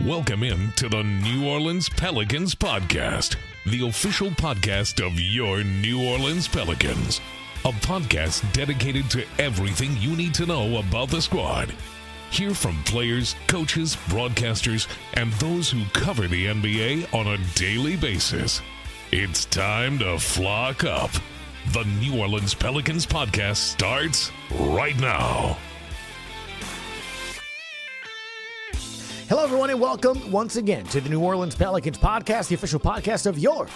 Welcome in to the New Orleans Pelicans Podcast, the official podcast of your New Orleans Pelicans. A podcast dedicated to everything you need to know about the squad. Hear from players, coaches, broadcasters, and those who cover the NBA on a daily basis. It's time to flock up. The New Orleans Pelicans Podcast starts right now. Hello, everyone, and welcome once again to the New Orleans Pelicans Podcast, the official podcast of your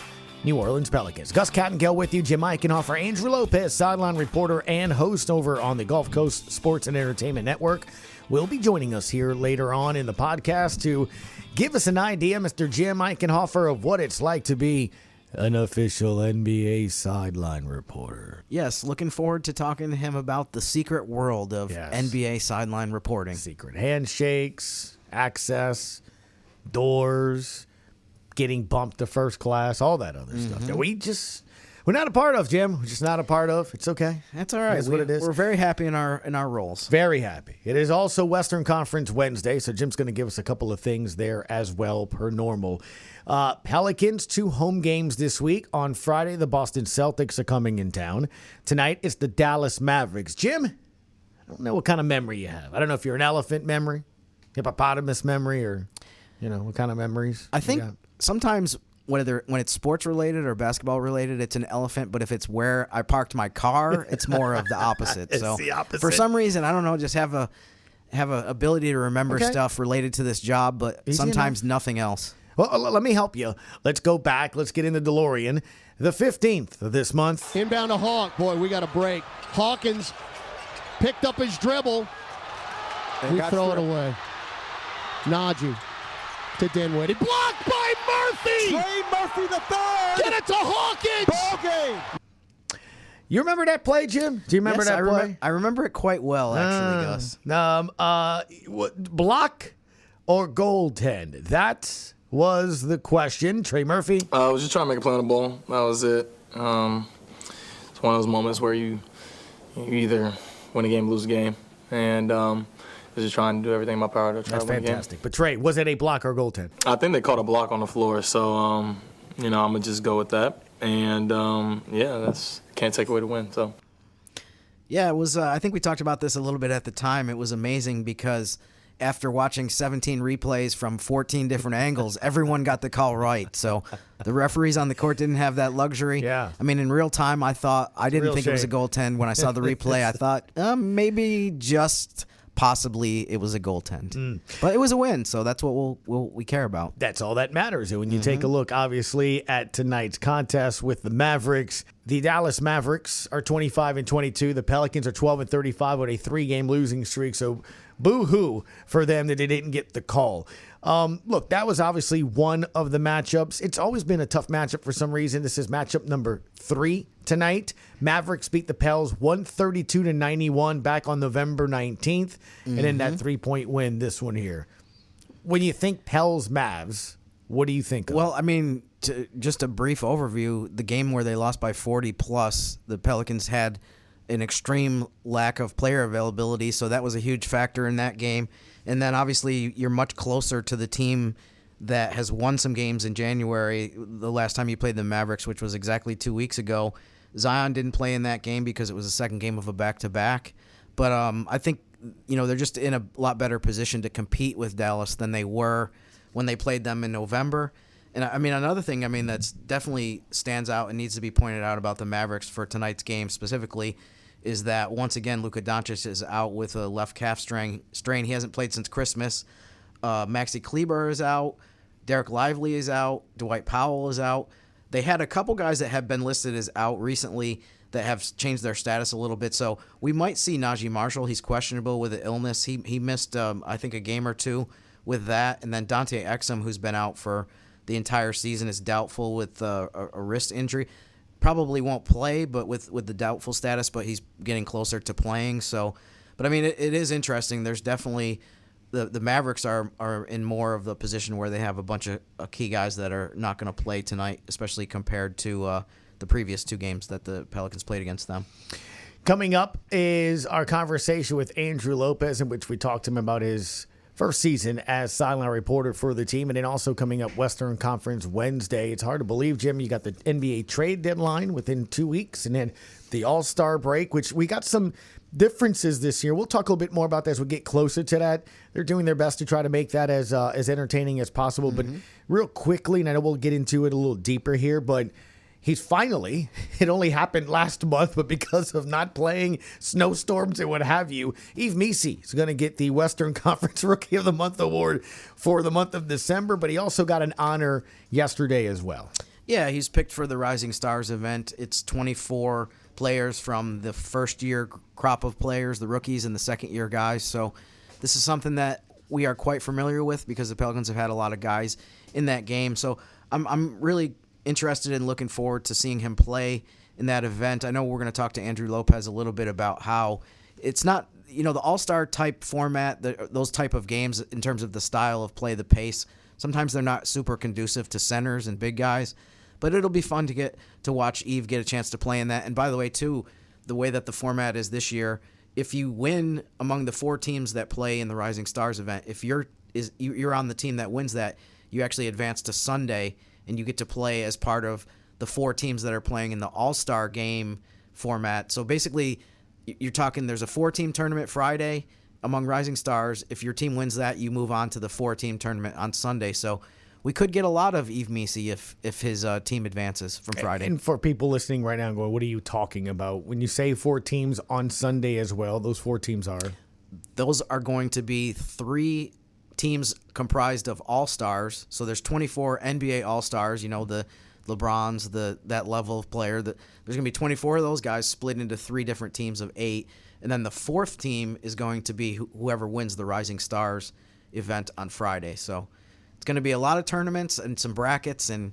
New Orleans Pelicans. Gus Kattengell with you, Jim Eichenhofer, Andrew Lopez, sideline reporter and host over on the Gulf Coast Sports and Entertainment Network, will be joining us here later on in the podcast to give us an idea, Mr. Jim Eichenhofer, of what it's like to be an official NBA sideline reporter. Yes, looking forward to talking to him about the secret world of NBA sideline reporting. Secret handshakes, access, doors, getting bumped to first class, all that other stuff that we're not a part of, Jim. We're just not a part of. It's okay. That's all right. That's what it is. We're very happy in our roles. Very happy. It is also Western Conference Wednesday, so Jim's going to give us a couple of things there as well, per normal. Pelicans, 2 home games this week. On Friday, the Boston Celtics are coming in town. Tonight, it's the Dallas Mavericks. Jim, I don't know what kind of memory you have. I don't know if you're an elephant memory, hippopotamus memory, or, what kind of memories I think sometimes whether when it's sports related or basketball related, it's an elephant. But if it's where I parked my car, it's more of the opposite. It's so the opposite. For some reason, I don't know, just have a ability to remember stuff related to this job, but sometimes nothing else. Well, let me help you. Let's go back. Let's get in the DeLorean. The 15th of this month. Inbound to Hawk. Boy, we got a break. Hawkins picked up his dribble. We throw it away. Najee to Dinwiddie. Blocked by Murphy! Trey Murphy the third! Get it to Hawkins! Ball game! You remember that play, Jim? Do you remember that play? I remember it quite well, actually, Gus. Block or goaltend? That was the question. Trey Murphy? I was just trying to make a play on the ball. That was it. It's one of those moments where you either win a game, lose a game. And I was just trying to do everything in my power to try to win the game. That's fantastic. But Trey, was it a block or goaltend? I think they caught a block on the floor. So, I'm going to just go with that. And, can't take away the win. So. Yeah, it was. I think we talked about this a little bit at the time. It was amazing because after watching 17 replays from 14 different angles, everyone got the call right. So the referees on the court didn't have that luxury. Yeah. I mean, in real time, I didn't think it was a goaltend. When I saw the replay, I thought maybe just possibly it was a goaltend. But it was a win, so that's what we care about. That's all that matters. And when you take a look, obviously, at tonight's contest with the Mavericks, the Dallas Mavericks are 25-22. The Pelicans are 12-35 on a 3-game losing streak. So boo-hoo for them that they didn't get the call. Look, that was obviously one of the matchups. It's always been a tough matchup for some reason. This is matchup number 3 tonight. Mavericks beat the Pels 132-91 back on November 19th. And then that 3-point win this one here. When you think Pels Mavs, what do you think of? Well, I mean, just a brief overview, the game where they lost by 40 plus, the Pelicans had an extreme lack of player availability, so that was a huge factor in that game. And then obviously you're much closer to the team that has won some games in January, the last time you played the Mavericks, which was exactly 2 weeks ago. Zion didn't play in that game because it was the second game of a back-to-back. But I think they're just in a lot better position to compete with Dallas than they were when they played them in November. And I mean, another thing, that's definitely stands out and needs to be pointed out about the Mavericks for tonight's game specifically is that, once again, Luka Doncic is out with a left calf strain. He hasn't played since Christmas. Maxi Kleber is out. Derek Lively is out. Dwight Powell is out. They had a couple guys that have been listed as out recently that have changed their status a little bit. So we might see Najee Marshall. He's questionable with an illness. He missed, I think, a game or two with that. And then Dante Exum, who's been out for the entire season, is doubtful with a wrist injury. Probably won't play, but with the doubtful status, but he's getting closer to playing. So, but I mean, it is interesting. There's definitely the Mavericks are in more of the position where they have a bunch of key guys that are not going to play tonight, especially compared to the previous 2 games that the Pelicans played against them. Coming up is our conversation with Andrew Lopez, in which we talked to him about his first season as sideline reporter for the team. And then also coming up Western Conference Wednesday. It's hard to believe, Jim, you got the NBA trade deadline within 2 weeks, and then the All-Star break, which we got some differences this year. We'll talk a little bit more about that as we get closer to that. They're doing their best to try to make that as entertaining as possible. But real quickly, and I know we'll get into it a little deeper here, but he's finally, it only happened last month, but because of not playing, snowstorms and what have you, Yves Missi is going to get the Western Conference Rookie of the Month award for the month of December, but he also got an honor yesterday as well. Yeah, he's picked for the Rising Stars event. It's 24 players from the first-year crop of players, the rookies, and the second-year guys. So this is something that we are quite familiar with because the Pelicans have had a lot of guys in that game. So I'm really interested in looking forward to seeing him play in that event. I know we're going to talk to Andrew Lopez a little bit about how it's not, the all-star type format, those type of games in terms of the style of play, the pace. Sometimes they're not super conducive to centers and big guys, but it'll be fun to get to watch Yves get a chance to play in that. And by the way, too, the way that the format is this year, if you win among the 4 teams that play in the Rising Stars event, if you're on the team that wins that, you actually advance to Sunday, and you get to play as part of the 4 teams that are playing in the All-Star game format. So basically, you're talking there's a 4-team tournament Friday among Rising Stars. If your team wins that, you move on to the 4-team tournament on Sunday. So we could get a lot of Yves Missi if his team advances from Friday. And for people listening right now going, what are you talking about? When you say 4 teams on Sunday as well, those 4 teams are? Those are going to be 3 teams comprised of all-stars. So there's 24 NBA all-stars, the LeBrons, that level of player. There's going to be 24 of those guys split into 3 different teams of 8. And then the 4th team is going to be whoever wins the Rising Stars event on Friday. So it's going to be a lot of tournaments and some brackets, and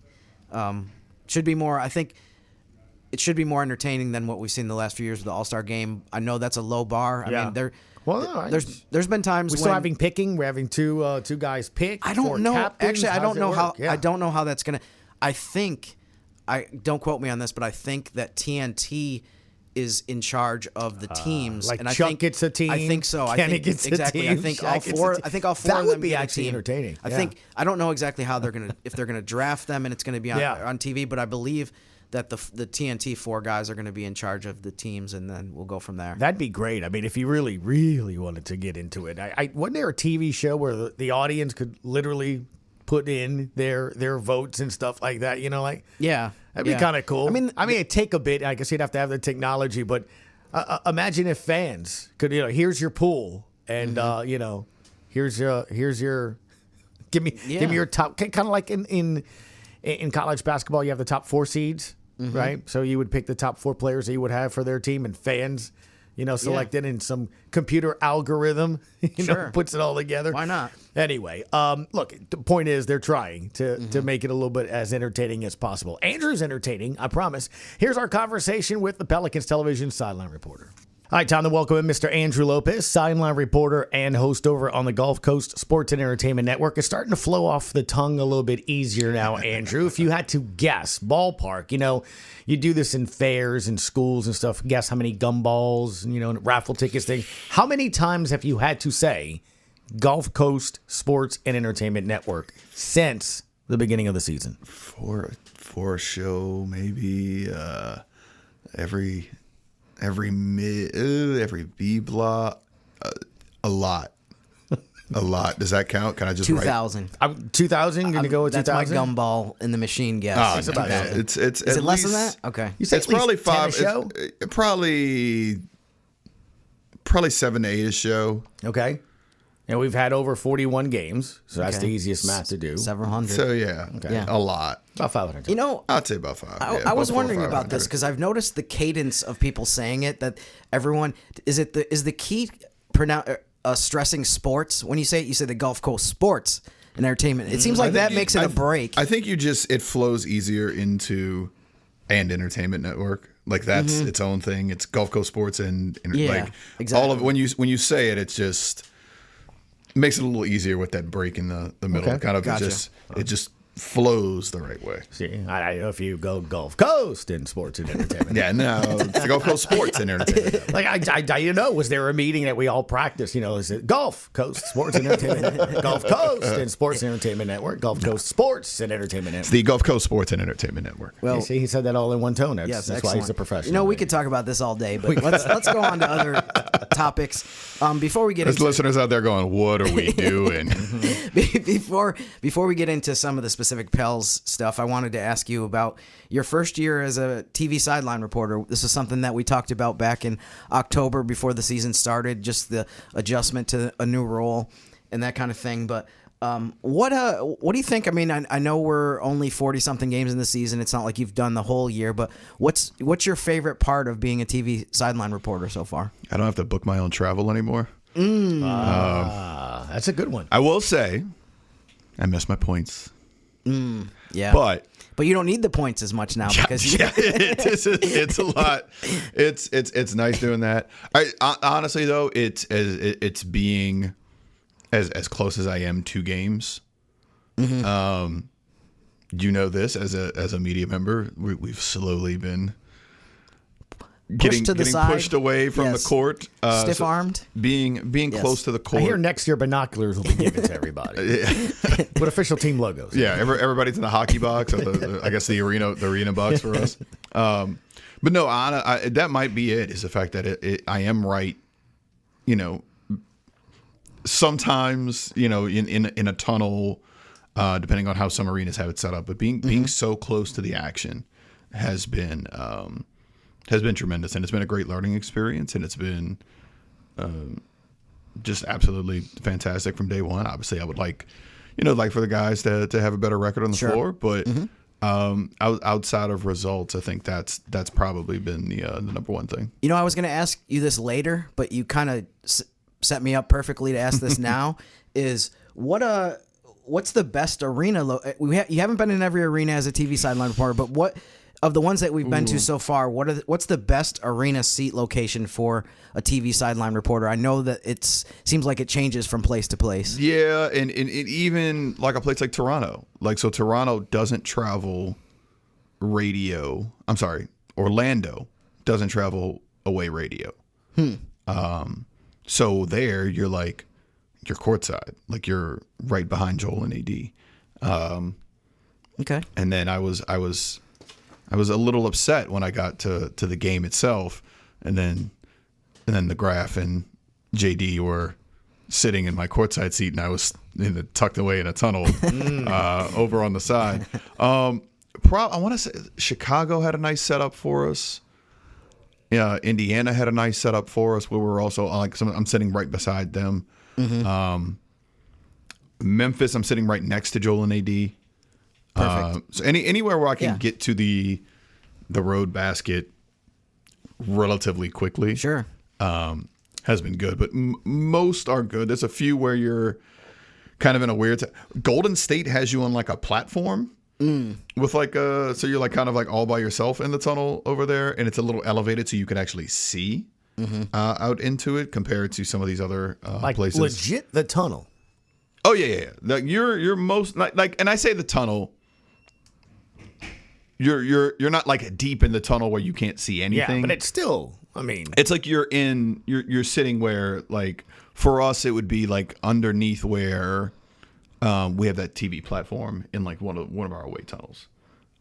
should be more. I think it should be more entertaining than what we've seen the last few years with the All-Star game. I know that's a low bar. Yeah. I mean, no, there's been times we're still having picking. We're having two guys pick. I don't know. Captains. Actually, I don't know how. Yeah. I don't know how that's gonna. I think. Don't quote me on this, but I think that TNT is in charge of the teams. Like and Chuck I think, gets a team. I think so. Kenny gets exactly. a team. I think Shaq all gets a four. team. I think all 4 that of would them be get a actually team. entertaining. I think I don't know exactly how they're gonna if they're gonna draft them and it's gonna be on TV, but I believe that the TNT 4 guys are going to be in charge of the teams, and then we'll go from there. That'd be great. I mean, if you really, really wanted to get into it, wasn't there a TV show where the audience could literally put in their votes and stuff like that? Yeah, that'd be kind of cool. I mean, it'd take a bit. I guess you'd have to have the technology, but imagine if fans could, here's your pool, and here's your give me your top, kind of like in college basketball, you have the top 4 seeds, right? So you would pick the top 4 players that you would have for their team, and fans, selected in some computer algorithm, puts it all together. Why not? Anyway, look, the point is they're trying to make it a little bit as entertaining as possible. Andrew's entertaining, I promise. Here's our conversation with the Pelicans television sideline reporter. All right, time to welcome in Mr. Andrew Lopez, sideline reporter and host over on the Gulf Coast Sports and Entertainment Network. It's starting to flow off the tongue a little bit easier now, Andrew. If you had to guess, ballpark, you do this in fairs and schools and stuff, guess how many gumballs, raffle tickets, things. How many times have you had to say Gulf Coast Sports and Entertainment Network since the beginning of the season? For a show, maybe every B block, a lot. Does that count? Can I just 2,000. 2,000? Going to go with 2,000? That's my gumball in the machine guess. Oh, That's about it. It's Is it less than that? Okay. You say it's at least probably 10 a 5. show? Probably 7 to 8 a show. Okay. And we've had over 41 games, so that's the easiest math to do. Several hundred. So yeah, a lot. About 500. I'd say about 5. I was wondering about this because I've noticed the cadence of people saying it. That everyone is the key stressing sports when you say it. You say the Gulf Coast Sports and Entertainment. It seems like that makes it a break. I think it flows easier into and Entertainment Network. Like that's its own thing. It's Gulf Coast Sports and exactly. all of it. When you say it, it's just makes it a little easier with that break in the middle. Okay. Kind of Gotcha. it just flows the right way. See, I don't know if you go Gulf Coast in sports and entertainment. Yeah, no, it's the Gulf Coast Sports and Entertainment. Like, was there a meeting that we all practiced? Is it Gulf Coast Sports and Entertainment, Gulf Coast and Sports and Entertainment Network, Gulf Coast Sports and Entertainment Network. It's the Gulf Coast Sports and Entertainment Network. Well, see, he said that all in one tone. Yes, that's why he's a professional. We could talk about this all day, but let's go on to other topics. Before we get There's into listeners out there going, "What are we doing?" before we get into some of the specific Pels stuff, I wanted to ask you about your first year as a TV sideline reporter. This is something that we talked about back in October before the season started, just the adjustment to a new role and that kind of thing. But what do you think? I mean, I know we're only 40-something games in the season. It's not like you've done the whole year, but what's your favorite part of being a TV sideline reporter so far? I don't have to book my own travel anymore. That's a good one. I will say, I miss my points. Yeah, but you don't need the points as much now because it's a lot. It's nice doing that. Honestly though, it's being as close as I am to games. Mm-hmm. You know this as a media member, we've slowly been getting pushed away from the court, stiff-armed, being close to the court. I hear next year binoculars will be given to everybody with official team logos. Yeah, everybody's in the hockey box, or I guess the arena box for us. But no, that might be it. Is the fact that I am right. Sometimes in a tunnel, depending on how some arenas have it set up, but being so close to the action has been tremendous, and it's been a great learning experience, and it's been just absolutely fantastic from day one. Obviously, I would like for the guys to have a better record on the floor, but outside of results, I think that's probably been the number one thing. I was going to ask you this later, but you kind of set me up perfectly to ask this now. Is what's the best arena? You haven't been in every arena as a TV sideline reporter, but what of the ones that we've been to so far, what's the best arena seat location for a TV sideline reporter? I know that it seems like it changes from place to place. Yeah, and even like a place like Toronto. So Toronto doesn't travel radio. I'm sorry, Orlando doesn't travel away radio. So there you're courtside, like you're right behind Joel and AD. Okay. And then I was a little upset when I got to the game itself, and then the Graph and JD were sitting in my courtside seat, and I was tucked away in a tunnel over on the side. I want to say Chicago had a nice setup for us. Yeah, Indiana had a nice setup for us where we're also I'm sitting right beside them. Mm-hmm. Memphis, I'm sitting right next to Joel and AD. Perfect. So anywhere where I can get to the road basket relatively quickly, sure, has been good. But most are good. There's a few where you're kind of in a weird. Golden State has you on like a platform with so you're kind of all by yourself in the tunnel over there, and it's a little elevated so you can actually see out into it compared to some of these other places. Legit the tunnel. Oh yeah. You're most and I say the tunnel. You're not deep in the tunnel where you can't see anything. Yeah, but it's still. I mean, it's like you're sitting where for us it would be underneath where we have that TV platform in one of our away tunnels,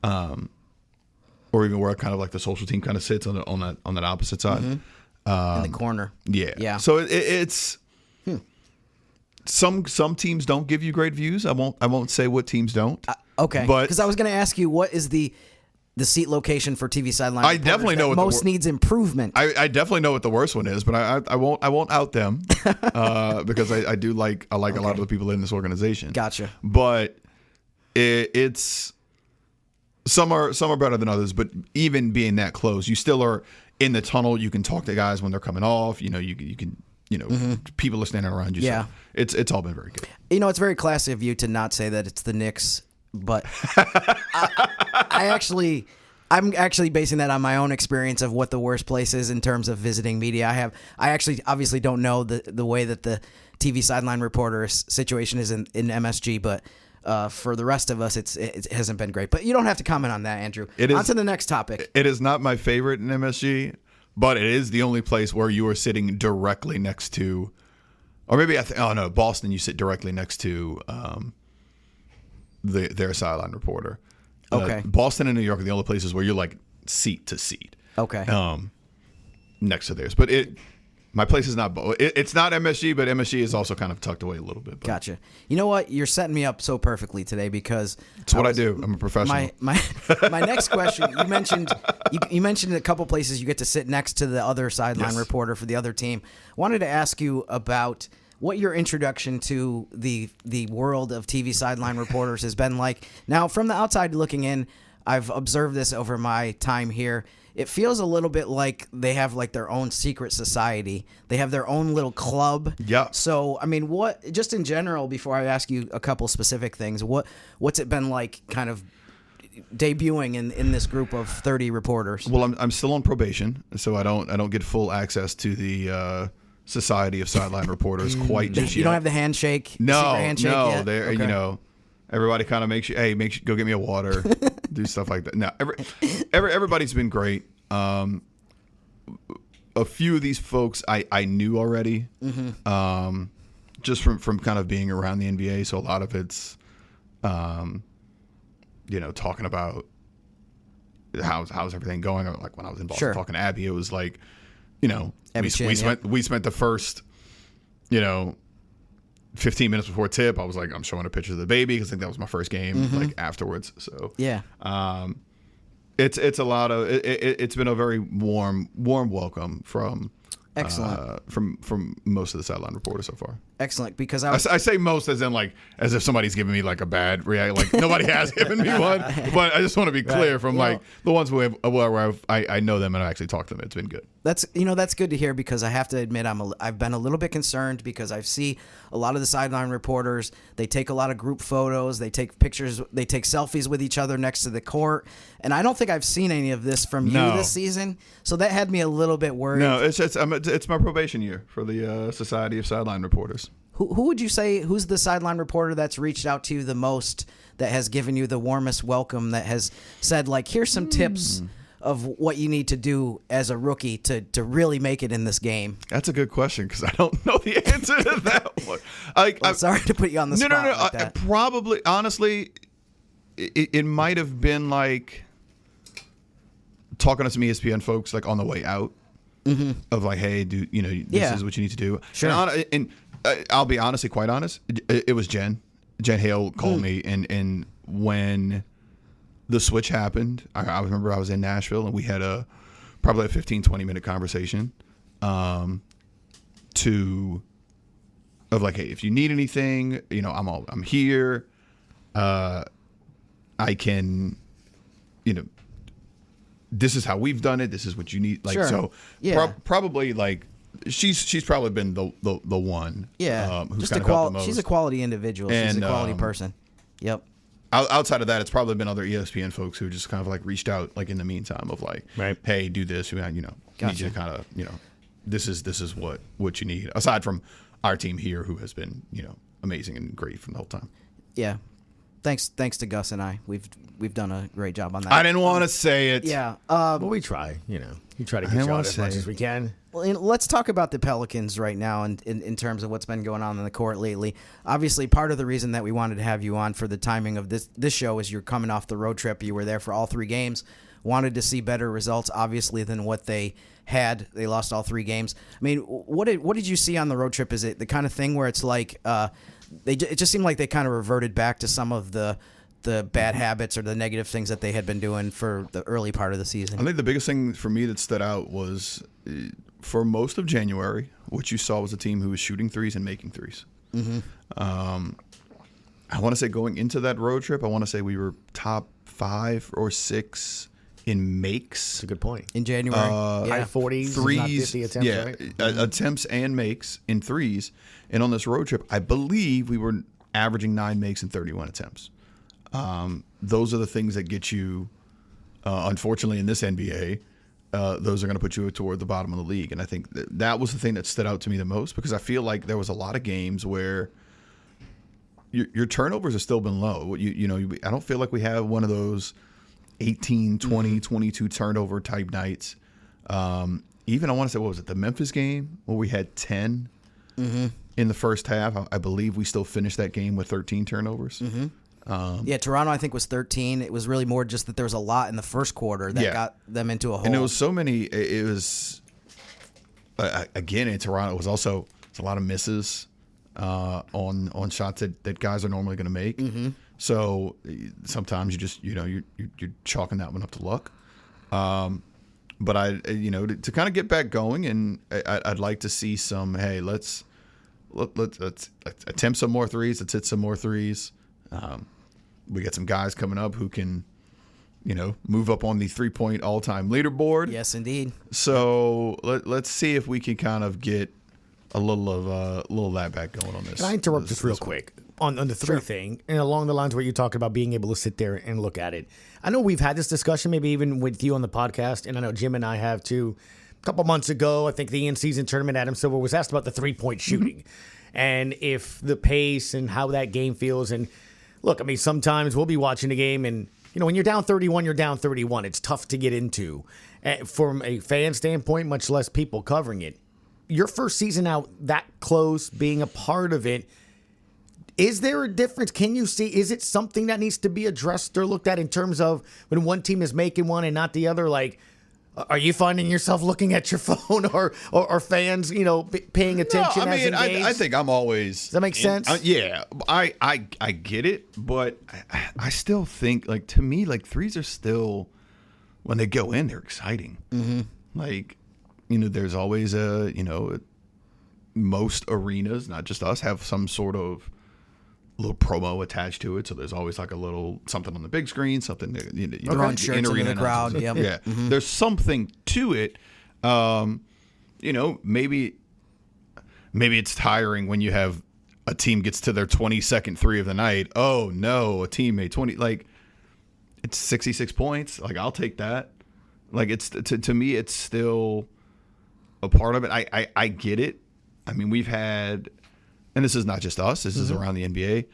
or even where kind of the social team kind of sits on that opposite side, in the corner. Yeah. So it's. Some teams don't give you great views. I won't say what teams don't. Okay, because I was going to ask you, what is the seat location for TV sideline? I definitely know what most needs improvement. I definitely know what the worst one is, but I won't out them because I like a lot of the people in this organization. Gotcha. But it's some are better than others. But even being that close, you still are in the tunnel. You can talk to guys when they're coming off. You can. People are standing around you. Yeah. So it's all been very good. It's very classy of you to not say that it's the Knicks, but I'm actually basing that on my own experience of what the worst place is in terms of visiting media. I actually obviously don't know the way that the TV sideline reporter situation is in MSG, but for the rest of us, it hasn't been great. But you don't have to comment on that, Andrew. On to the next topic. It is not my favorite in MSG, but it is the only place where you are sitting directly next to, or maybe Boston. You sit directly next to their sideline reporter. Okay. Boston and New York are the only places where you're like seat to seat. Okay. Next to theirs, but my place is not. It's not MSG, but MSG is also kind of tucked away a little bit. But. Gotcha. You know what? You're setting me up so perfectly today because it's what I do. I'm a professional. My next question. You mentioned a couple places you get to sit next to the other sideline reporter for the other team. Wanted to ask you about what your introduction to the world of TV sideline reporters has been like. Now, from the outside looking in, I've observed this over my time here. It feels a little bit like they have like their own secret society. They have their own little club. Yeah. So, I mean, what just in general, before I ask you a couple specific things, what's it been like kind of debuting in this group of 30 reporters? Well, I'm still on probation, so I don't get full access to the Society of Sideline Reporters quite just yet. You don't have the handshake? No, secret handshake yet? They're Okay. Everybody kind of makes you, go get me a water, do stuff like that. No, everybody's been great. A few of these folks I knew already, just from kind of being around the NBA. So a lot of it's, talking about how's everything going. Like when I was in Boston talking to Abby, it was like, we spent the first, 15 minutes before tip, I was like, I'm showing a picture of the baby because I think that was my first game. Like afterwards, so yeah, it's a lot of it's been a very warm welcome from excellent from most of the sideline reporters so far. Excellent, because I say most as in like as if somebody's giving me like a bad reaction. Like nobody has given me one, but I just want to be clear from like the ones where I know them and I actually talk to them. It's been good. That's good to hear, because I have to admit I've been a little bit concerned because I see a lot of the sideline reporters, they take a lot of group photos, they take pictures, they take selfies with each other next to the court, and I don't think I've seen any of this from you this season, so that had me a little bit worried. No, it's my probation year for the Society of Sideline Reporters. Who would you say, who's the sideline reporter that's reached out to you the most, that has given you the warmest welcome, that has said, like, here's some tips of what you need to do as a rookie to really make it in this game? That's a good question, because I don't know the answer to that one. I'm sorry to put you on the spot. No. Like that. Probably, honestly, it might have been like talking to some ESPN folks like on the way out of like, hey, this is what you need to do. Sure. And I'll be quite honest. It was Jen. Jen Hale called me, and when the switch happened, I remember I was in Nashville, and we had probably a 15-20 minute conversation of like, hey, if you need anything, I'm here. I can, this is how we've done it. This is what you need. Like, so probably like she's probably been the one. Yeah. Who's just kind of helped the most. She's a quality individual. She's a quality person. Yep. Outside of that, it's probably been other ESPN folks who just kind of like reached out like in the meantime of like, hey, do this. Need you to kind of, this is what you need. Aside from our team here, who has been, amazing and great from the whole time. Yeah. Thanks to Gus and I. We've done a great job on that. I didn't want to say it. Yeah. But we try, we try to get you out as much as we can. Well, let's talk about the Pelicans right now in terms of what's been going on in the court lately. Obviously, part of the reason that we wanted to have you on for the timing of this show is you're coming off the road trip. You were there for all 3 games. Wanted to see better results, obviously, than what they had. They lost all 3 games. I mean, what did you see on the road trip? Is it the kind of thing where it's like it just seemed like they kind of reverted back to some of the bad habits or the negative things that they had been doing for the early part of the season? I think the biggest thing for me that stood out was for most of January, what you saw was a team who was shooting threes and making threes. I want to say going into that road trip, I want to say we were top 5 or 6 in makes. That's a good point. In January. High 40s, threes, not 50 attempts, right? Attempts and makes in threes. And on this road trip, I believe we were averaging 9 makes and 31 attempts. Those are the things that get you, unfortunately, in this NBA, those are going to put you toward the bottom of the league. And I think that was the thing that stood out to me the most, because I feel like there was a lot of games where, your turnovers have still been low. I don't feel like we have one of those 18, 20, 22 turnover type nights. Even I want to say, what was it, the Memphis game where we had 10 in the first half? I believe we still finished that game with 13 turnovers. Toronto I think was 13. It was really more just that there was a lot in the first quarter that got them into a hole. And it was so many. It was again in Toronto. It was also a lot of misses on shots that guys are normally going to make. So sometimes you just you're chalking that one up to luck. But to kind of get back going, and I'd like to see some. Hey, let's attempt some more threes. Let's hit some more threes. We got some guys coming up who can, move up on the 3-point all-time leaderboard. Yes, indeed. So let's see if we can kind of get a little of that back going on this. Can I interrupt just real quick on the three thing, and along the lines where you talked about being able to sit there and look at it? I know we've had this discussion, maybe even with you on the podcast, and I know Jim and I have too. A couple months ago, I think the in-season tournament, Adam Silver was asked about the three-point shooting and if the pace and how that game feels. And look, I mean, sometimes we'll be watching a game and, when you're down 31, you're down 31. It's tough to get into from a fan standpoint, much less people covering it. Your first season out that close, being a part of it, is there a difference? Can you see, is it something that needs to be addressed or looked at in terms of when one team is making one and not the other? Like, are you finding yourself looking at your phone or fans, paying attention? No, I mean, I think I'm always. Does that make sense? I get it, but I still think, like, to me, like, threes are still, when they go in, they're exciting. Like, there's always most arenas, not just us, have some sort of little promo attached to it. So there's always like a little something on the big screen, something throwing shirts into the crowd. Yep. Yeah, there's something to it. Maybe it's tiring when you have a team gets to their 22nd three of the night. Oh no, a team made 20. Like, it's 66 points. Like, I'll take that. Like, it's to me, it's still a part of it. I get it. I mean, we've had. And this is not just us. This is around the NBA.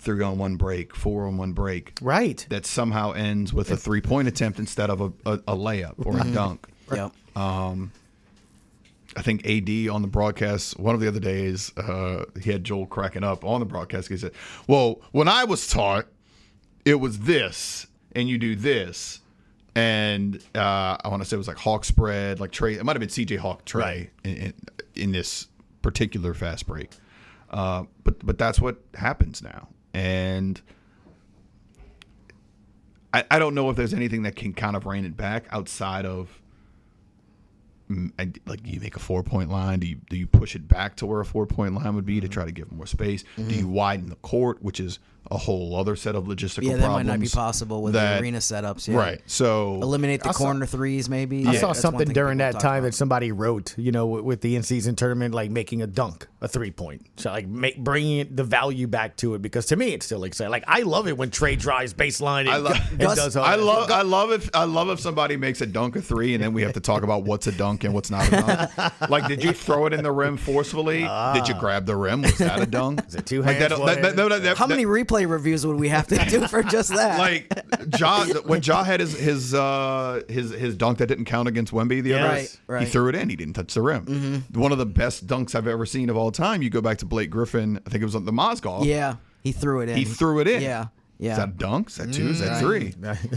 3-on-1 break, 4-on-1 break. Right. That somehow ends with a 3-point attempt instead of a layup or a dunk. Yep. I think AD on the broadcast one of the other days, he had Joel cracking up on the broadcast. He said, well, when I was taught, it was this, and you do this. And I want to say it was like Hawk spread, like Trey. It might have been CJ Hawk Trey in this particular fast break. But that's what happens now. And I don't know if there's anything that can kind of rein it back outside of, like, you make a 4-point line. Do you push it back to where a 4-point line would be to try to give more space? Do you widen the court, which is a whole other set of logistical problems? Yeah, that might not be possible with the arena setups. Yeah. Right. So eliminate the corner threes, maybe. I saw something during that time that somebody wrote, with the in-season tournament, like making a dunk, a 3-point. So, like, bringing the value back to it, because to me, it's still exciting. Like, I love it when Trey drives baseline and does all that. I love if somebody makes a dunk a 3, and then we have to talk about what's a dunk and what's not a dunk. Like, did you throw it in the rim forcefully? Did you grab the rim? Was that a dunk? Is it 2 hands? How many replay reviews would we have to do for just that? Like, when Ja had his dunk that didn't count against Wemby the other night, he threw it in. He didn't touch the rim. One of the best dunks I've ever seen of all time. You go back to Blake Griffin. I think it was on the Mozgov. Yeah, he threw it in. Yeah. Is that a dunk? Is that 2? Is that 3?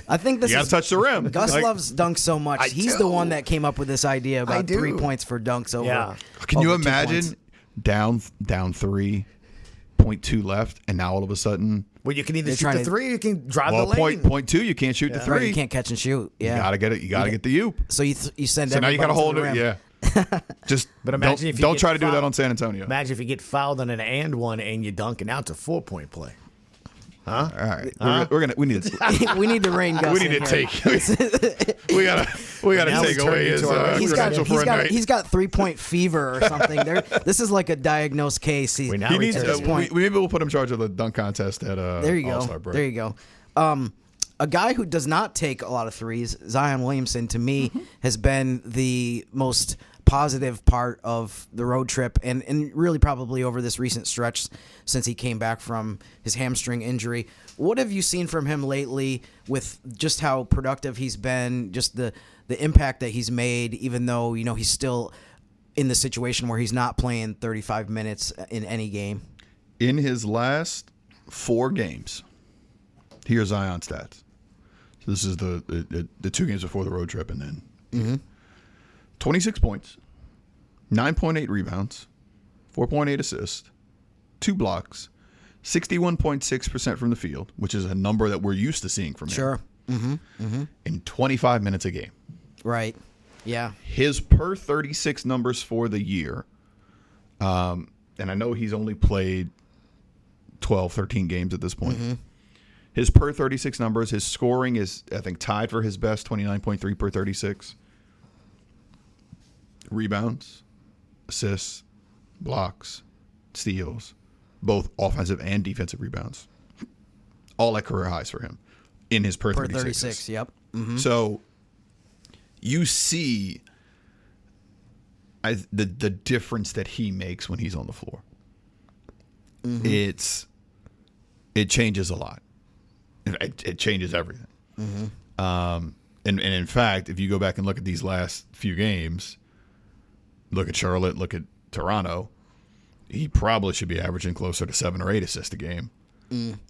I think this you gotta touch the rim. Gus loves dunks so much. He's the one that came up with this idea about 3 points for dunks over. Yeah. Can you imagine down 3.2 left, and now all of a sudden, well, you can either shoot the 3 or you can drive the lane. Point 2, you can't shoot the 3. Right, you can't catch and shoot. Yeah, you gotta get it. You gotta get the oop. So you send. So now you gotta hold it. Yeah. Just but imagine if you don't try to do that on San Antonio. Imagine if you get fouled on an and one and you dunk, and now it's a 4-point play. Huh? All right. We need to we need to rein Gus. We need to take. we gotta take away his credential for a night. He's got 3-point fever or something. This is like a diagnosed case. He needs at this point. Maybe we'll put him in charge of the dunk contest at there you All-Star break. There you go. A guy who does not take a lot of threes, Zion Williamson, to me, has been the most positive part of the road trip and really probably over this recent stretch since he came back from his hamstring injury. What have you seen from him lately with just how productive he's been, just the impact that he's made, even though, he's still in the situation where he's not playing 35 minutes in any game? In his last 4 games, here's Zion stats. So this is the 2 games before the road trip, and then 26 points, 9.8 rebounds, 4.8 assists, 2 blocks, 61.6% from the field, which is a number that we're used to seeing from him. Sure. In 25 minutes a game. Right. Yeah. His per 36 numbers for the year, and I know he's only played 12, 13 games at this point. His per 36 numbers, his scoring is, I think, tied for his best, 29.3 per 36. Rebounds, assists, blocks, steals, both offensive and defensive rebounds, all at career highs for him in his per 36. Yep. So you see the difference that he makes when he's on the floor. It changes a lot. It changes everything. And in fact, if you go back and look at these last few games, look at Charlotte, look at Toronto, he probably should be averaging closer to 7 or 8 assists a game.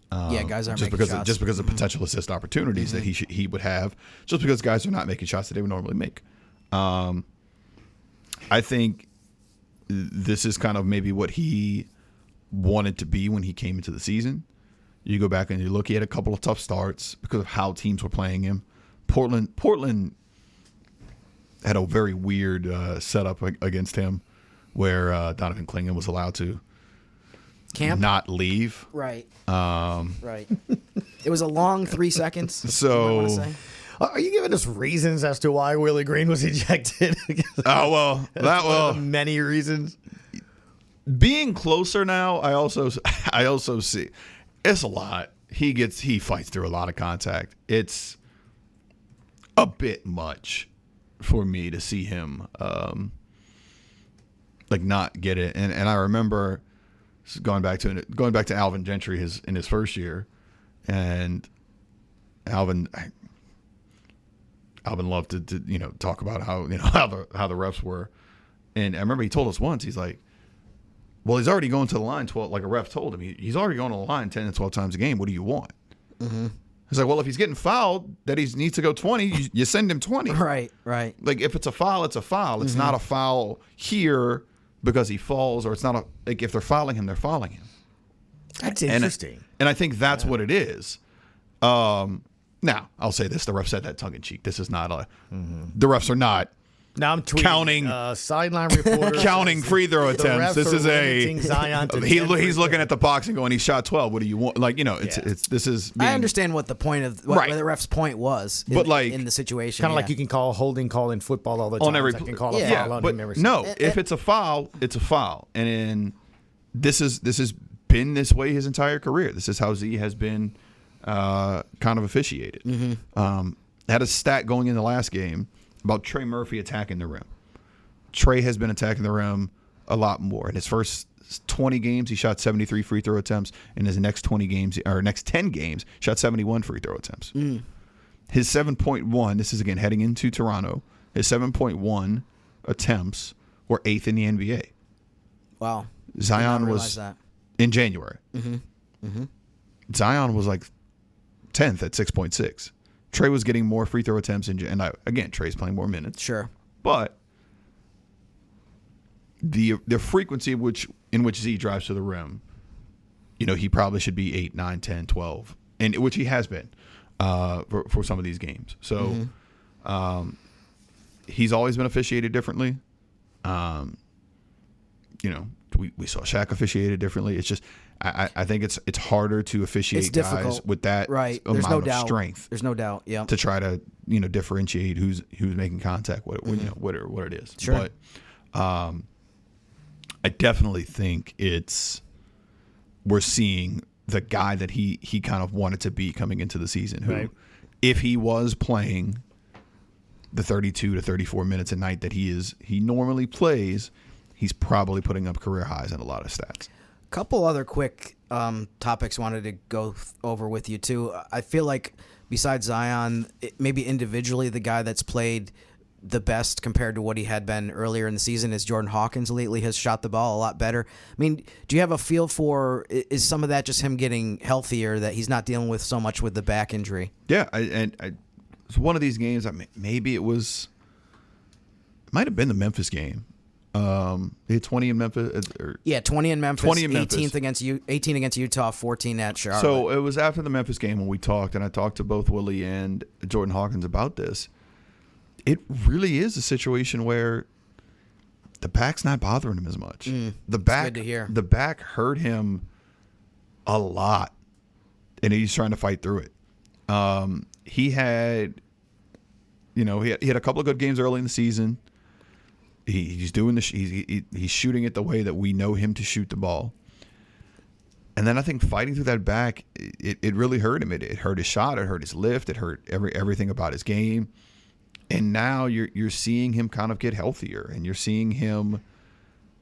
Guys aren't just making because shots. just because of potential assist opportunities that he would have, just because guys are not making shots that they would normally make. I think this is kind of maybe what he wanted to be when he came into the season. You go back and you look, he had a couple of tough starts because of how teams were playing him. Portland had a very weird setup against him where Donovan Clingan was allowed to not leave. Right. Right. It was a long 3 seconds. So, are you giving us reasons as to why Willie Green was ejected? Many reasons. Being closer now, I also see it's a lot. He fights through a lot of contact. It's a bit much for me to see him not get it. And I remember going back to Alvin Gentry in his first year, and Alvin loved to talk about how the refs were. And I remember he told us once, he's like, well, he's already going to the line 12, like a ref told him. He's already going to the line 10 to 12 times a game. What do you want? He's like, well, if he's getting fouled, that he needs to go 20, you send him 20. Right. Like, if it's a foul, it's a foul. It's not a foul here because he falls, or it's not if they're fouling him, they're fouling him. That's interesting. And I think that's what it is. Now, I'll say this. The ref said that tongue-in-cheek. This is not the refs are not Now I'm tweeting. Counting sideline reporter counting free throw attempts. This is Zion to he's looking at the box and going, he shot 12. What do you want? This is. I understand what the point of what the ref's point was, in the situation. Kind of like you can call a holding call in football all the time. I can call a foul on him every no, if it's a foul, it's a foul, and this has been this way his entire career. This is how Z has been kind of officiated. Had a stat going in the last game about Trey Murphy attacking the rim. Trey has been attacking the rim a lot more. In his first 20 games, he shot 73 free throw attempts. In his next 10 games, shot 71 free throw attempts. His 7.1, this is again heading into Toronto, his 7.1 attempts were 8th in the NBA. Wow. Zion was in January. Zion was like 10th at 6.6. Trey was getting more free throw attempts, and again, Trey's playing more minutes. Sure. But the frequency in which Z drives to the rim, he probably should be 8, 9, 10, 12, and which he has been for some of these games. So he's always been officiated differently. We saw Shaq officiated differently. It's just I think it's harder to officiate guys with that amount of strength. There's no doubt. Yeah. To try to differentiate who's making contact, what it is. Sure. But I definitely think we're seeing the guy that he kind of wanted to be coming into the season. Who, if he was playing the 32 to 34 minutes a night that he normally plays, he's probably putting up career highs in a lot of stats. Couple other quick topics wanted to go over with you too. I feel like besides Zion, maybe individually the guy that's played the best compared to what he had been earlier in the season is Jordan Hawkins. Lately has shot the ball a lot better. I mean, do you have a feel for, is some of that just him getting healthier, that he's not dealing with so much with the back injury? Yeah, it's one of these games. Maybe it might have been the Memphis game. They had 20 in Memphis. 20 in Memphis. 20 in Memphis. 18 against Utah, 14 at Charlotte. So it was after the Memphis game when we talked, and I talked to both Willie and Jordan Hawkins about this. It really is a situation where the back's not bothering him as much. The back, good to hear. The back hurt him a lot, and he's trying to fight through it. He had a couple of good games early in the season. He's doing he's shooting it the way that we know him to shoot the ball. And then I think fighting through that back, it really hurt him. It hurt his shot. It hurt his lift. It hurt everything about his game. And now you're seeing him kind of get healthier, and you're seeing him,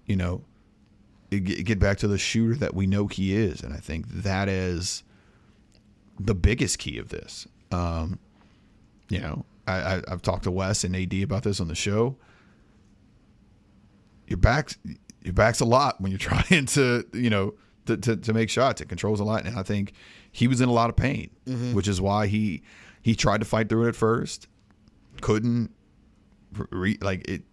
get back to the shooter that we know he is. And I think that is the biggest key of this. I've talked to Wes and AD about this on the show. Your back's a lot when you're trying to make shots. It controls a lot, and I think he was in a lot of pain, which is why he tried to fight through it at first, couldn't. It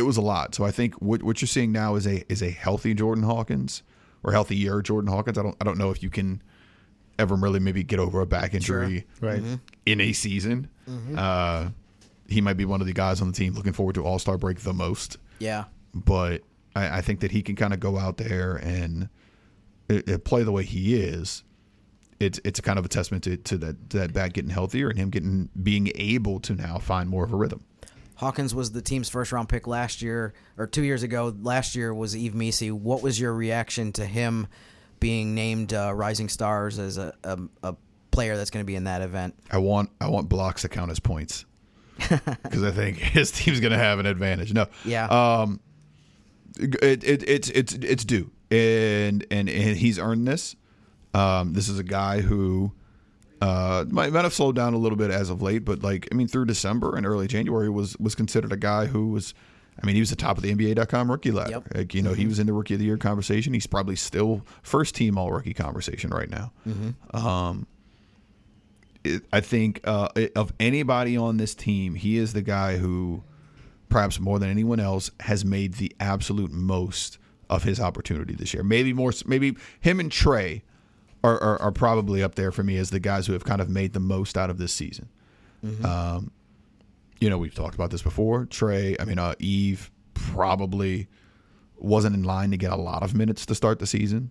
was a lot. So I think what you're seeing now is a healthy Jordan Hawkins, or healthier Jordan Hawkins. I don't know if you can ever really maybe get over a back injury in a season. He might be one of the guys on the team looking forward to All-Star break the most. Yeah. But I think that he can kind of go out there and play the way he is. It's a kind of a testament to that back getting healthier and him being able to now find more of a rhythm. Hawkins was the team's first-round pick last year, or 2 years ago. Last year was Yves Missi. What was your reaction to him being named Rising Stars as a player that's going to be in that event? I want blocks to count as points because I think his team's going to have an advantage. No, yeah. It's due, and he's earned this. This is a guy who might have slowed down a little bit as of late, but through December and early January was considered a guy who was. He was the top of the NBA.com rookie ladder. Yep. He was in the Rookie of the Year conversation. He's probably still first team All Rookie conversation right now. I think of anybody on this team, he is the guy who, perhaps more than anyone else, has made the absolute most of his opportunity this year. Maybe him and Trey are probably up there for me as the guys who have kind of made the most out of this season. We've talked about this before. Yves probably wasn't in line to get a lot of minutes to start the season.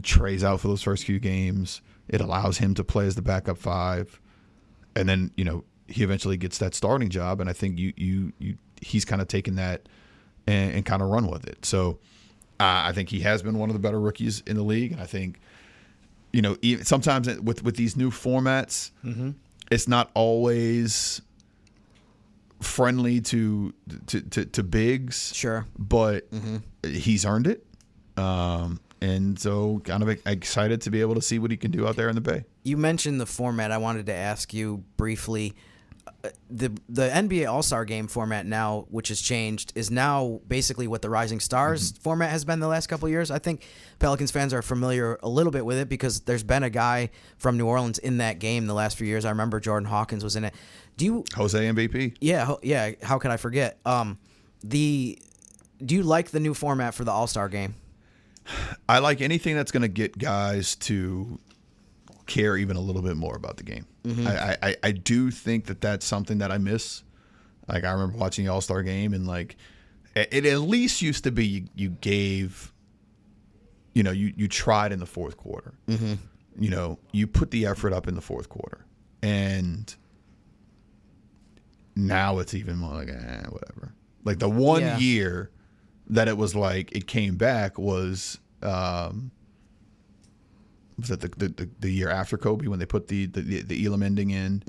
Trey's out for those first few games. It allows him to play as the backup five. And then, he eventually gets that starting job, and I think he's kind of taken that and kind of run with it. So I think he has been one of the better rookies in the league, and I think sometimes with these new formats, it's not always friendly to bigs. Sure, but he's earned it, and so kind of excited to be able to see what he can do out there in the Bay. You mentioned the format. I wanted to ask you briefly. The NBA All-Star Game format now, which has changed, is now basically what the Rising Stars format has been the last couple of years. I think Pelicans fans are familiar a little bit with it because there's been a guy from New Orleans in that game the last few years. I remember Jordan Hawkins was in it. Jose MVP? Yeah. How could I forget? Do you like the new format for the All-Star Game? I like anything that's going to get guys to care even a little bit more about the game. I do think that's something that I miss. I remember watching the All-Star Game, and it at least used to be you gave, you tried in the fourth quarter. You put the effort up in the fourth quarter, and now it's even more whatever. The one year that it was it came back was was it the year after Kobe when they put the Elam ending in,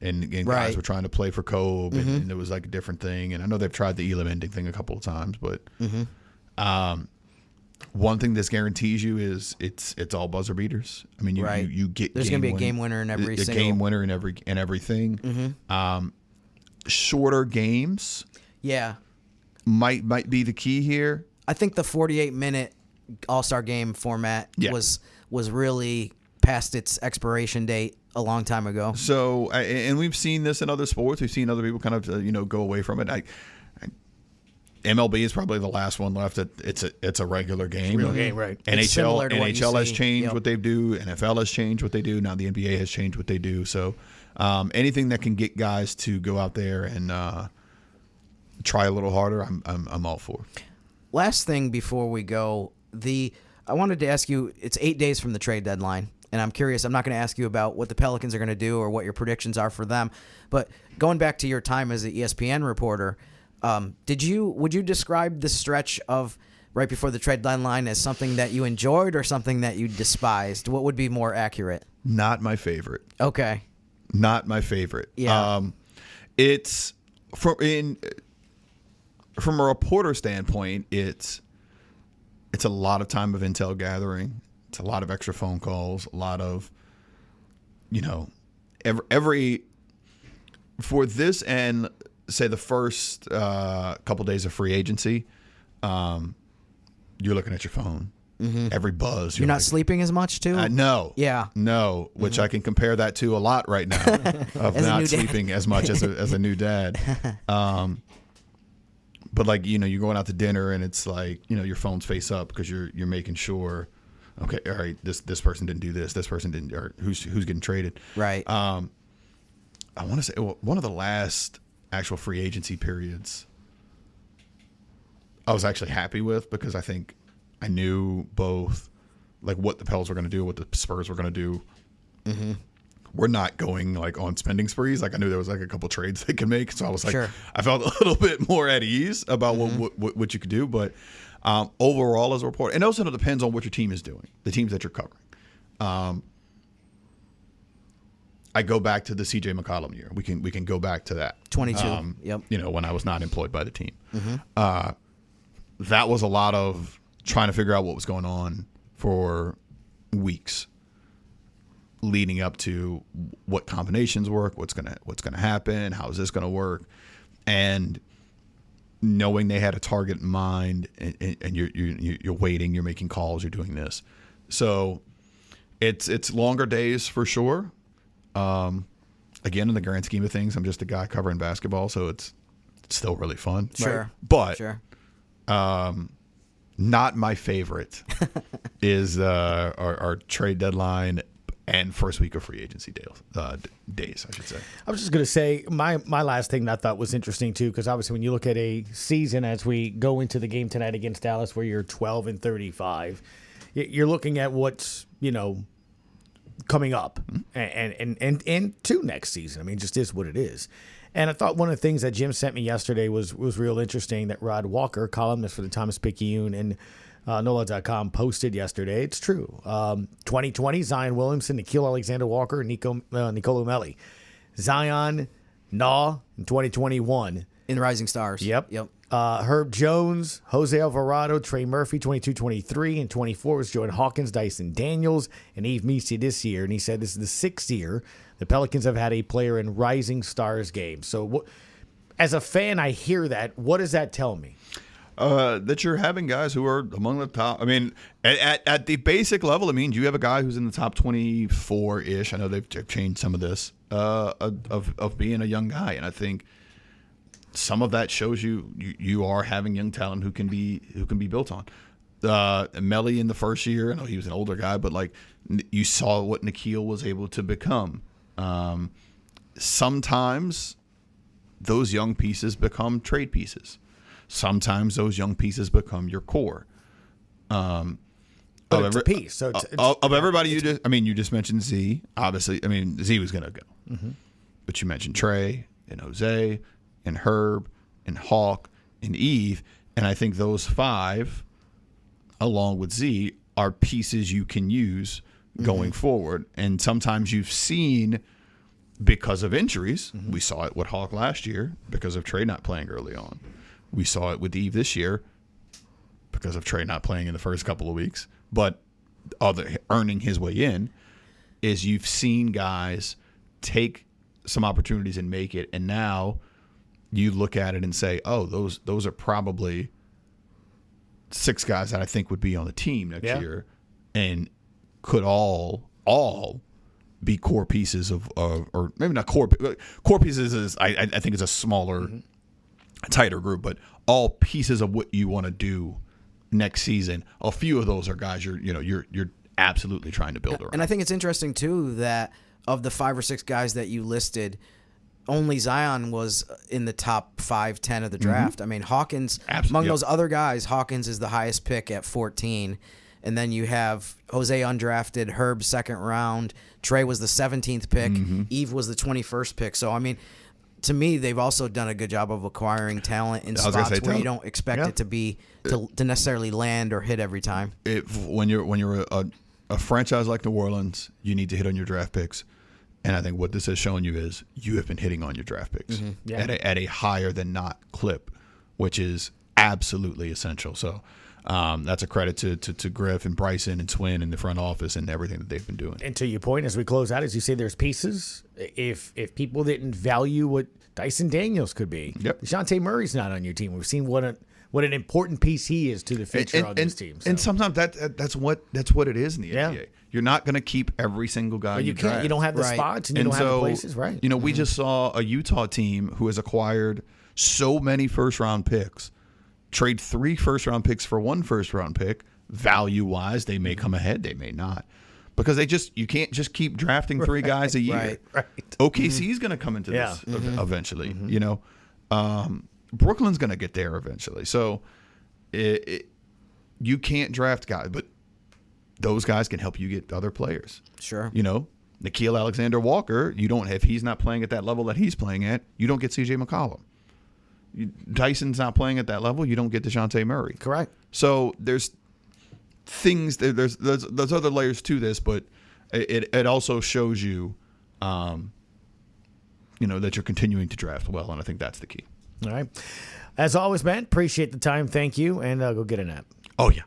and guys were trying to play for Kobe, and it was like a different thing. And I know they've tried the Elam ending thing a couple of times, but one thing this guarantees you is it's all buzzer beaters. I mean, you get there's going to be a game winner in every single game winner in everything. Shorter games, might be the key here. I think the 48-minute All-Star game format was really past its expiration date a long time ago. So, and we've seen this in other sports. We've seen other people kind of go away from it. MLB is probably the last one left. It's a regular game. Real game, right? NHL has changed what they do. NFL has changed what they do. Now the NBA has changed what they do. So, anything that can get guys to go out there and try a little harder, I'm all for. Last thing before we go, I wanted to ask you, it's 8 days from the trade deadline, and I'm curious, I'm not going to ask you about what the Pelicans are going to do or what your predictions are for them, but going back to your time as an ESPN reporter, would you describe the stretch of right before the trade deadline as something that you enjoyed or something that you despised? What would be more accurate? Not my favorite. Okay. Not my favorite. Yeah. It's from a reporter standpoint, it's a lot of time of intel gathering. It's a lot of extra phone calls, a lot of, every for this and say the first couple days of free agency, you're looking at your phone. Every buzz. You're not sleeping as much too? No. Yeah. No, which I can compare that to a lot right now of not sleeping as much as a new dad. But you're going out to dinner and it's like, your phone's face up because you're making sure, okay, all right, this person didn't do this person didn't, or who's getting traded. Right. I want to say one of the last actual free agency periods I was actually happy with because I think I knew both what the Pels were going to do, what the Spurs were going to do. We're not going on spending sprees. I knew there was a couple trades they could make, so I was sure. I felt a little bit more at ease about what you could do. But overall, as a reporter, and also it depends on what your team is doing, the teams that you're covering. I go back to the CJ McCollum year. We can go back to that. 22. Yep. When I was not employed by the team. That was a lot of trying to figure out what was going on for weeks leading up to what combinations work, what's gonna happen, how is this gonna work, and knowing they had a target in mind, and you're waiting, you're making calls, you're doing this, so it's longer days for sure. Again, in the grand scheme of things, I'm just a guy covering basketball, so it's still really fun. Sure, right? But sure. Not my favorite is our trade deadline and first week of free agency days, I should say. I was just going to say my last thing that I thought was interesting too, because obviously when you look at a season as we go into the game tonight against Dallas, where you're 12-35, you're looking at what's coming up and to next season. I mean, just is what it is. And I thought one of the things that Jim sent me yesterday was real interesting that Rod Walker, columnist for the Thomas-Picayune and NOLA.com, posted yesterday. It's true. 2020, Zion Williamson, Nickeil Alexander-Walker, Nicolo Melli. Zion, in 2021. In Rising Stars. Yep. Herb Jones, Jose Alvarado, Trey Murphy, 22-23, and 24 was Jordan Hawkins, Dyson Daniels, and Yves Missi this year. And he said this is the 6th year the Pelicans have had a player in Rising Stars games. So as a fan, I hear that. What does that tell me? That you're having guys who are among the top. I mean, at the basic level, it means you have a guy who's in the top 24-ish. I know they've changed some of this, of being a young guy. And I think some of that shows you are having young talent who can be built on. Melli in the first year, I know he was an older guy, but you saw what Nickeil was able to become. Sometimes those young pieces become trade pieces. Sometimes those young pieces become your core. But it's a piece. So of everybody you just mentioned Z. Obviously, Z was going to go. But you mentioned Trey and Jose and Herb and Hawk and Eve. And I think those 5, along with Z, are pieces you can use going forward. And sometimes you've seen, because of injuries, we saw it with Hawk last year because of Trey not playing early on. We saw it with Yves this year because of Trey not playing in the first couple of weeks. But earning his way in is you've seen guys take some opportunities and make it, and now you look at it and say, oh, those are probably 6 guys that I think would be on the team next year and could all be core pieces of or maybe not core pieces is I think it's a smaller, tighter group, but all pieces of what you want to do next season. A few of those are guys you're absolutely trying to build around. And I think it's interesting too that of the 5 or 6 guys that you listed, only Zion was in the top 5-10 of the draft. I mean, Hawkins, among those other guys, Hawkins is the highest pick at 14. And then you have Jose undrafted, Herb 2nd round, Trey was the 17th pick, Yves was the 21st pick. So, I mean, to me, they've also done a good job of acquiring talent in spots where you don't expect it to be to necessarily land or hit every time. When you're a franchise like New Orleans, you need to hit on your draft picks. And I think what this has shown you is you have been hitting on your draft picks at a higher than not clip, which is absolutely essential. So that's a credit to Griff and Bryson and Swin and the front office and everything that they've been doing. And to your point, as we close out, as you say, there's pieces. If people didn't value what Dyson Daniels could be, DeJounte Murray's not on your team. We've seen what an important piece he is to the future of this team. So. And sometimes that's what it is in the NBA. You're not going to keep every single guy. But you can't. You don't have the spots and you don't have the places, right? We just saw a Utah team who has acquired so many first-round picks, trade 3 first-round picks for 1 first-round pick. Value-wise, they may come ahead, they may not, because you can't just keep drafting 3 guys a year. Right. OKC is going to come into this eventually. Brooklyn's going to get there eventually. So you can't draft guys, but those guys can help you get other players. Sure. Nickeil Alexander-Walker, if he's not playing at that level that he's playing at, you don't get CJ McCollum. Dyson's not playing at that level, you don't get DeJounte Murray. Correct. So there's things, there's other layers to this, but it also shows you, that you're continuing to draft well, and I think that's the key. All right. As always, man, appreciate the time. Thank you, and go get a nap. Oh, yeah.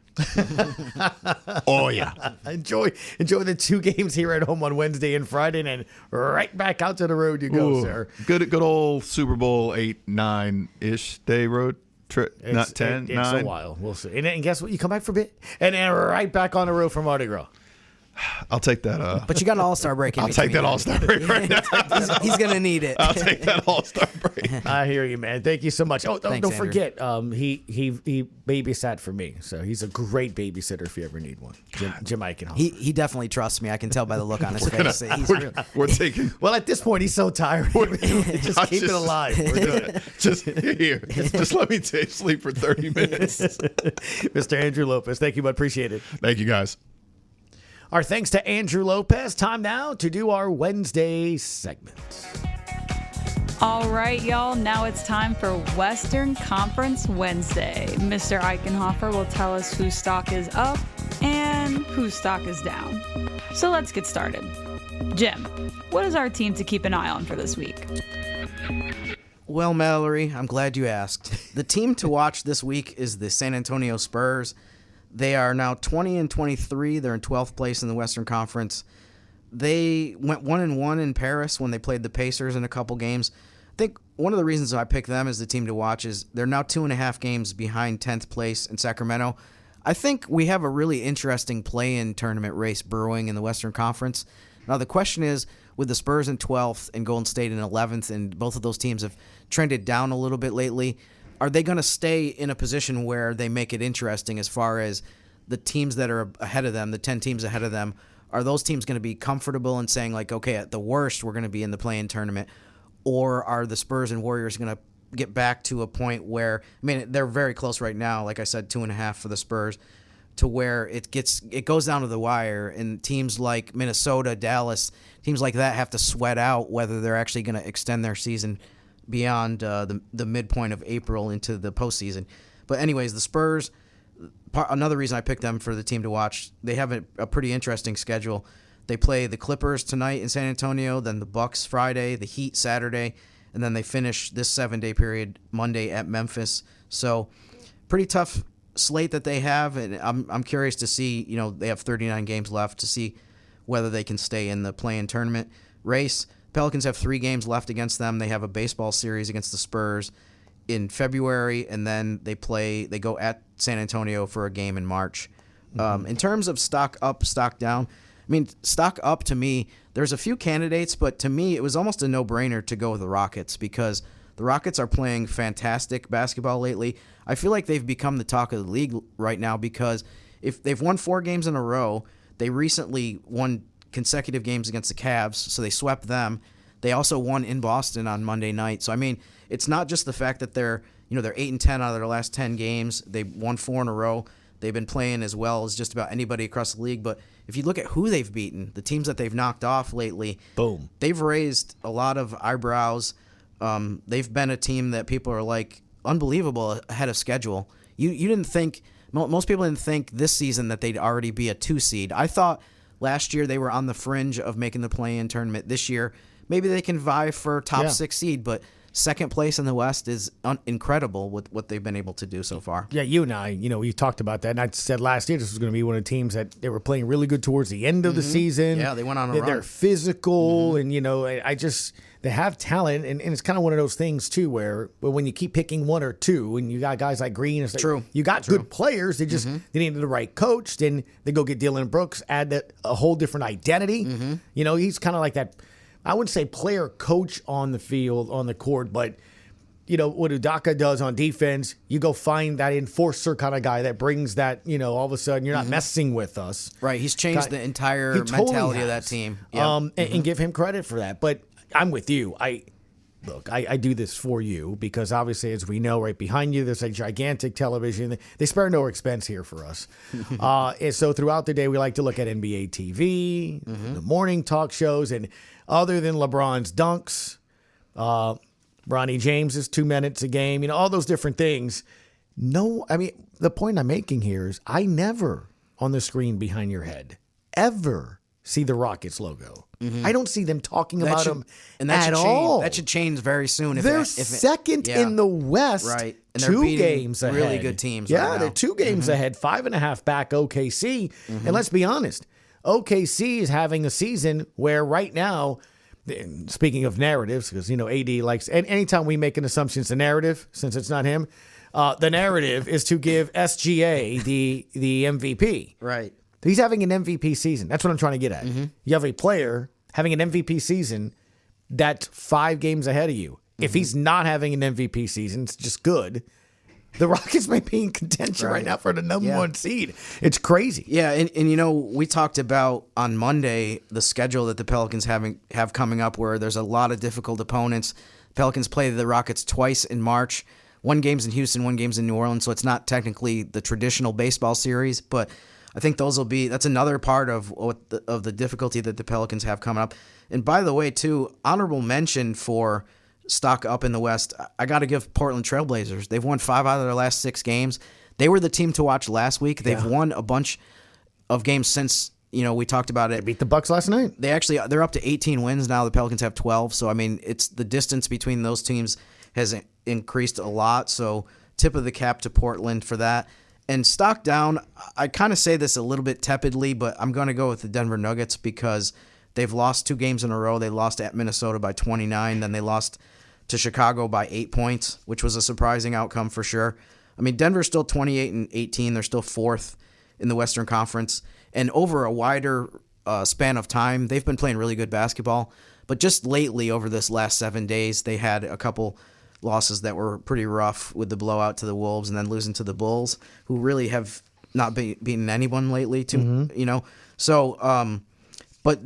Oh, yeah. Enjoy the 2 games here at home on Wednesday and Friday, and then right back out to the road you go, sir. Good old Super Bowl 8-9-ish day road trip. Not 10, 9. It's a while. We'll see. And guess what? You come back for a bit, and then right back on the road for Mardi Gras. I'll take that. But you got an all-star break. I'll take that all-star break right now. He's going to need it. I'll take that all-star break. I hear you, man. Thank you so much. Oh, Thanks, don't forget, he babysat for me, so he's a great babysitter if you ever need one. Jim Eichenhofer. He definitely trusts me. I can tell by the look on his face. We're taking. Well, at this point, he's so tired. Just keep it alive. We're doing it. Just let me sleep for 30 minutes. Mr. Andrew Lopez, thank you, bud. Appreciate it. Thank you, guys. Our thanks to Andrew Lopez. Time now to do our Wednesday segment. All right, y'all. Now it's time for Western Conference Wednesday. Mr. Eichenhofer will tell us whose stock is up and whose stock is down. So let's get started. Jim, what is our team to keep an eye on for this week? Well, Mallory, I'm glad you asked. The team to watch this week is the San Antonio Spurs. They are now 20-23. They're in 12th place in the Western Conference. They went 1-1 in Paris when they played the Pacers in a couple games. I think one of the reasons I picked them as the team to watch is they're now 2.5 games behind 10th place in Sacramento. I think we have a really interesting play-in tournament race brewing in the Western Conference. Now the question is, with the Spurs in 12th and Golden State in 11th, and both of those teams have trended down a little bit lately, are they going to stay in a position where they make it interesting as far as the teams that are ahead of them, the 10 teams ahead of them? Are those teams going to be comfortable in saying, like, okay, at the worst, we're going to be in the play-in tournament? Or are the Spurs and Warriors going to get back to a point where, I mean, they're very close right now, like I said, 2.5 for the Spurs, to where it goes down to the wire, and teams like Minnesota, Dallas, teams like that have to sweat out whether they're actually going to extend their season beyond the midpoint of April into the postseason. But anyways, the Spurs, another reason I picked them for the team to watch, they have a pretty interesting schedule. They play the Clippers tonight in San Antonio, then the Bucks Friday, the Heat Saturday, and then they finish this 7-day period Monday at Memphis. So pretty tough slate that they have, and I'm curious to see, they have 39 games left, to see whether they can stay in the play-in tournament race. Pelicans have 3 games left against them. They have a baseball series against the Spurs in February, and then they go at San Antonio for a game in March. In terms of stock up, stock down, I mean, stock up to me, there's a few candidates, but to me, it was almost a no-brainer to go with the Rockets because the Rockets are playing fantastic basketball lately. I feel like they've become the talk of the league right now because if they've won 4 games in a row, they recently won consecutive games against the Cavs, so they swept them. They also won in Boston on Monday night. So, I mean, it's not just the fact that they're 8-10 out of their last 10 games. They won 4 in a row. They've been playing as well as just about anybody across the league. But if you look at who they've beaten, the teams that they've knocked off lately, boom, they've raised a lot of eyebrows. They've been a team that people are like, unbelievable ahead of schedule. You didn't think, most people didn't think this season that they'd already be a 2 seed. I thought last year they were on the fringe of making the play-in tournament. This year, maybe they can vie for top 6 seed, but second place in the West is incredible with what they've been able to do so far. Yeah, you and I, we talked about that, and I said last year this was going to be one of the teams that they were playing really good towards the end of the season. Yeah, they went on a run. They're physical, and, they have talent, and it's kind of one of those things, too, where when you keep picking 1 or 2, and you got guys like Green, it's like, True. You got good players, they just they needed the right coach, then they go get Dylan Brooks, add a whole different identity. He's kind of like that, I wouldn't say player coach on the field, on the court, but what Udoka does on defense, you go find that enforcer kind of guy that brings that, all of a sudden you're not messing with us. Right. He's changed the entire mentality of that team. Yep. And give him credit for that. But I'm with you. I do this for you because obviously, as we know, right behind you, there's a gigantic television. They spare no expense here for us. And so throughout the day, we like to look at NBA TV, the morning talk shows, and other than LeBron's dunks, Bronny James's 2 minutes a game, all those different things. No, I mean, the point I'm making here is I never on the screen behind your head ever see the Rockets logo. I don't see them talking about them at all. That should change very soon. They're second in the West. Right. And 2 games ahead. Really good teams. Yeah, right they're 2 games ahead, 5.5 back OKC. And let's be honest, OKC is having a season where right now, speaking of narratives, because, AD likes, and anytime we make an assumption it's a narrative, since it's not him, the narrative is to give SGA the MVP. Right. He's having an MVP season. That's what I'm trying to get at. You have a player having an MVP season that's 5 games ahead of you. If he's not having an MVP season, it's just good. The Rockets may be in contention right now for the number 1 seed. It's crazy. Yeah, and we talked about on Monday the schedule that the Pelicans have coming up where there's a lot of difficult opponents. Pelicans play the Rockets twice in March. 1 game's in Houston, 1 game's in New Orleans, so it's not technically the traditional baseball series, but I think that's another part of the difficulty that the Pelicans have coming up. And by the way, too, honorable mention for stock up in the West, I got to give Portland Trailblazers. They've won 5 out of their last 6 games. They were the team to watch last week. They've won a bunch of games since, we talked about it. They beat the Bucks last night. They're up to 18 wins now. The Pelicans have 12. So, I mean, it's the distance between those teams has increased a lot. So, tip of the cap to Portland for that. And stock down, I kind of say this a little bit tepidly, but I'm going to go with the Denver Nuggets because they've lost 2 games in a row. They lost at Minnesota by 29, then they lost to Chicago by 8 points, which was a surprising outcome for sure. I mean, Denver's still 28-18. They're still 4th in the Western Conference. And over a wider span of time, they've been playing really good basketball. But just lately, over this last 7 days, they had a couple losses that were pretty rough with the blowout to the Wolves and then losing to the Bulls, who really have not beaten anyone lately, So, but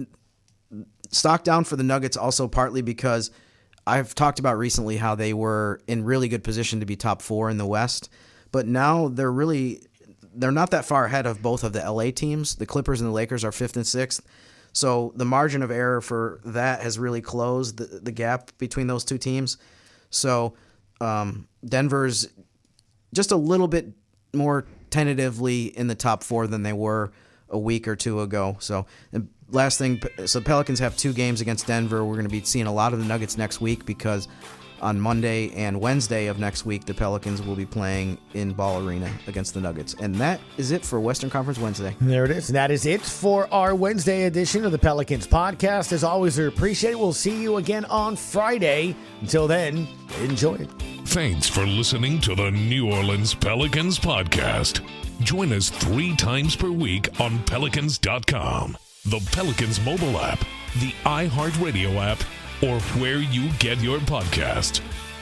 stock down for the Nuggets also partly because I've talked about recently how they were in really good position to be top 4 in the West, but now they're not that far ahead of both of the LA teams. The Clippers and the Lakers are 5th and 6th. So the margin of error for that has really closed the gap between those 2 teams. So Denver's just a little bit more tentatively in the top 4 than they were a week or two ago. So, and last thing, so Pelicans have 2 games against Denver. We're going to be seeing a lot of the Nuggets next week because on Monday and Wednesday of next week, the Pelicans will be playing in Ball Arena against the Nuggets. And that is it for Western Conference Wednesday. There it is. And that is it for our Wednesday edition of the Pelicans Podcast. As always, we appreciate it. We'll see you again on Friday. Until then, enjoy it. Thanks for listening to the New Orleans Pelicans Podcast. Join us 3 times per week on Pelicans.com, the Pelicans mobile app, the iHeartRadio app, or where you get your podcasts.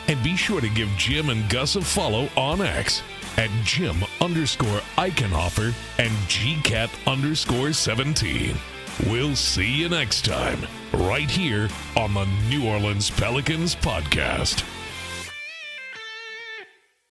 And be sure to give Jim and Gus a follow on X at Jim_Eichenhofer and GCat_17. We'll see you next time, right here on the New Orleans Pelicans Podcast.